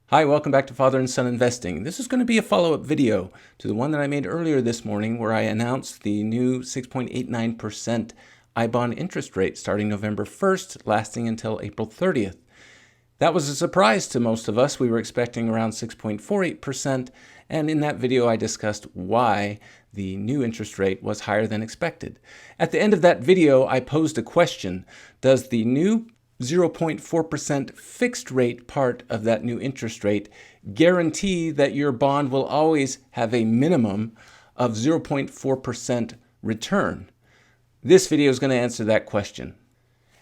Hi, welcome back to Father and Son Investing. This is going to be a follow-up video to the one that I made earlier this morning where I announced the new 6.89% I bond interest rate starting November 1st, lasting until April 30th. That was a surprise to most of us. We were expecting around 6.48%, and in that video I discussed why the new interest rate was higher than expected. At the end of that video, I posed a question: does the new 0.4% fixed rate part of that new interest rate guarantee that your bond will always have a minimum of 0.4% return? This video is going to answer that question.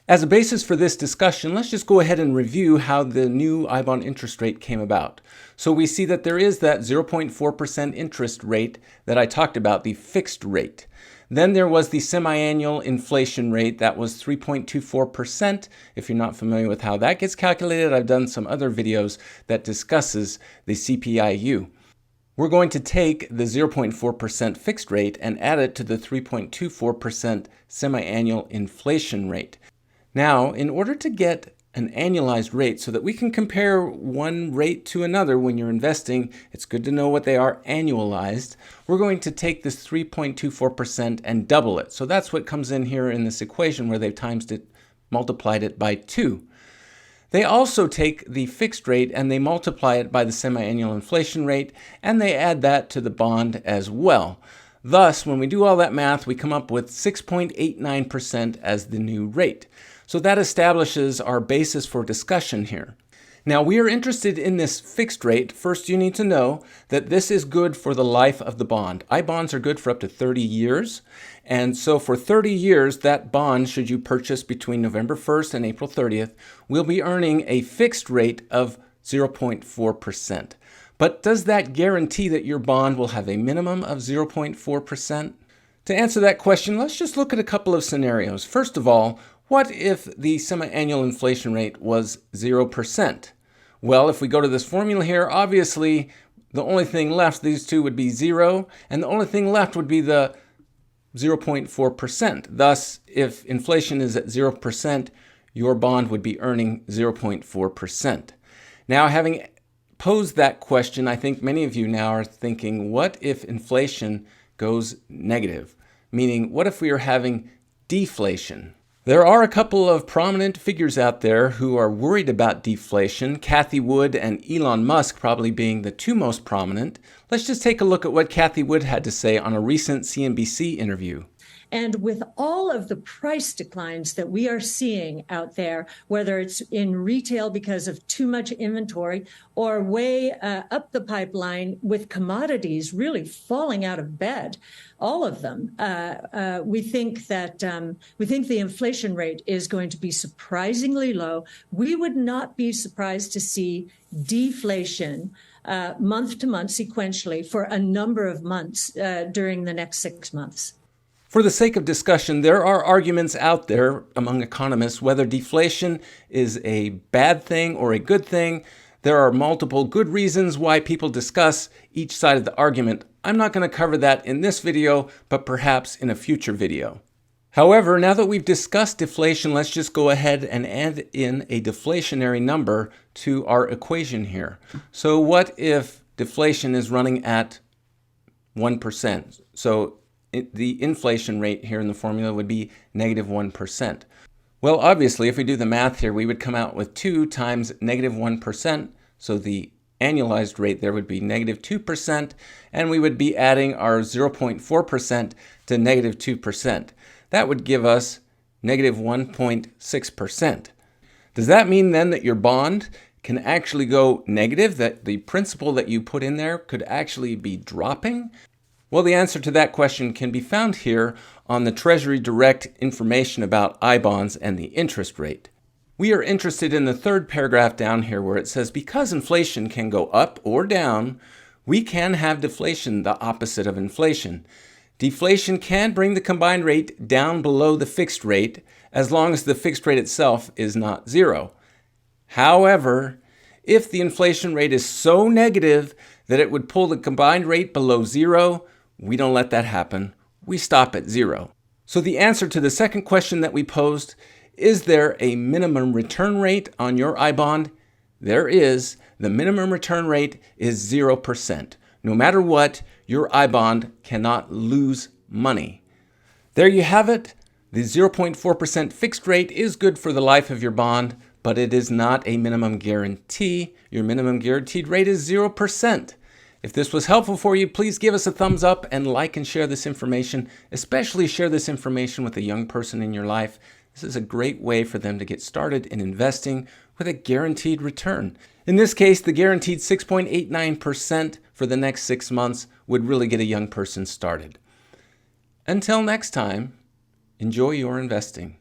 As a basis for this discussion, let's just go ahead and review how the new I bond interest rate came about. So we see that there is that 0.4% interest rate that I talked about, the fixed rate. Then there was the semi-annual inflation rate that was 3.24%. If you're not familiar with how that gets calculated, I've done some other videos that discusses the CPIU. We're going to take the 0.4% fixed rate and add it to the 3.24% semi-annual inflation rate. Now, in order to get an annualized rate so that we can compare one rate to another when you're investing, it's good to know what they are annualized. We're going to take this 3.24% and double it. So that's what comes in here in this equation where they've multiplied it by 2. They also take the fixed rate and they multiply it by the semi-annual inflation rate, and they add that to the bond as well. Thus, when we do all that math, we come up with 6.89% as the new rate. So that establishes our basis for discussion here. Now, we are interested in this fixed rate. First, you need to know that this is good for the life of the bond. I bonds are good for up to 30 years. And so for 30 years, that bond, should you purchase between November 1st and April 30th, will be earning a fixed rate of 0.4%. But does that guarantee that your bond will have a minimum of 0.4%? To answer that question, let's just look at a couple of scenarios. First of all, what if the semi-annual inflation rate was 0%? Well, if we go to this formula here, obviously the only thing left, these two would be 0, and the only thing left would be the 0.4%. Thus, if inflation is at 0%, your bond would be earning 0.4%. Now, having posed that question, I think many of you now are thinking, what if inflation goes negative? Meaning, what if we are having deflation? There are a couple of prominent figures out there who are worried about deflation, Cathie Wood and Elon Musk probably being the two most prominent. Let's just take a look at what Cathie Wood had to say on a recent CNBC interview. And with all of the price declines that we are seeing out there, whether it's in retail because of too much inventory or way up the pipeline with commodities really falling out of bed, all of them, we think the inflation rate is going to be surprisingly low. We would not be surprised to see deflation month to month sequentially for a number of months during the next 6 months. For the sake of discussion, there are arguments out there among economists whether deflation is a bad thing or a good thing. There are multiple good reasons why people discuss each side of the argument. I'm not going to cover that in this video, but perhaps in a future video. However, now that we've discussed deflation, let's just go ahead and add in a deflationary number to our equation here. So what if deflation is running at 1%? So the inflation rate here in the formula would be negative 1%. Well, obviously, if we do the math here, we would come out with 2 times negative 1%. So the annualized rate there would be negative 2, and we would be adding our 0.4% to negative 2%. That would give us negative 1.6%. Does that mean then that your bond can actually go negative, that the principal that you put in there could actually be dropping? Well, the answer to that question can be found here on the Treasury Direct information about I bonds and the interest rate. We are interested in the third paragraph down here where it says, because inflation can go up or down, we can have deflation, the opposite of inflation. Deflation can bring the combined rate down below the fixed rate as long as the fixed rate itself is not 0. However, if the inflation rate is so negative that it would pull the combined rate below 0, we don't let that happen. We stop at 0. So the answer to the second question that we posed, is there a minimum return rate on your I bond? there is, the minimum return rate is 0%. No matter what, your I bond cannot lose money. There you have it. The 0.4% fixed rate is good for the life of your bond, but it is not a minimum guarantee. Your minimum guaranteed rate is 0%. If this was helpful for you, please give us a thumbs up and like and share this information. Especially share this information with a young person in your life. This is a great way for them to get started in investing with a guaranteed return. In this case, the guaranteed 6.89% for the next 6 months would really get a young person started. Until next time, enjoy your investing.